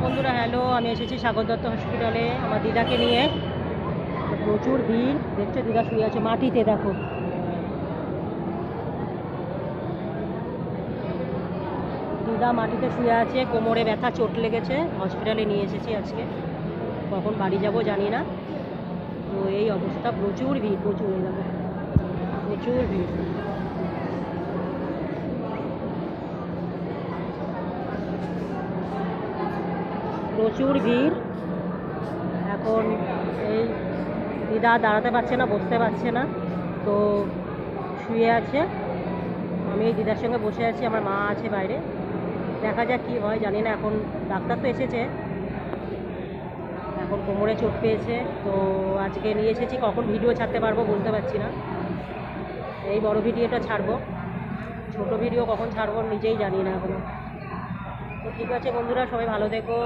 বন্ধুরা হ্যালো, আমি এসেছি সাগর দত্ত হসপিটালে আমার দিদাকে নিয়ে। প্রচুর ভিড়, দেখছো দিদা শুয়ে আছে মাটিতে, দেখো দিদা মাটিতে শুয়ে আছে, কোমরে ব্যথা, চোট লেগেছে, হসপিটালে নিয়ে এসেছি আজকে। কখন বাড়ি যাব জানি না। তো এই অবস্থা, প্রচুর ভিড়, প্রচুর, এই দেখো প্রচুর ভিড়। প্রচুর ভিড়। এখন এই দিদা দাঁড়াতে পারছে না, বসতে পারছে না, তো শুয়ে আছে। আমি এই দিদার সঙ্গে বসে আছি, আমার মা আছে বাইরে। দেখা যাক কী হয় জানি না। এখন ডাক্তার তো এসেছে, এখন কোমরে চোট পেয়েছে, তো আজকে নিয়ে এসেছি। কখন ভিডিও ছাড়তে পারবো বলতে পারছি না। এই বড় ভিডিওটা ছাড়বো, ছোট ভিডিও কখন ছাড়বো নিজেই জানি না এখনো। তো ঠিক আছে বন্ধুরা, সবাই ভালো থেকো।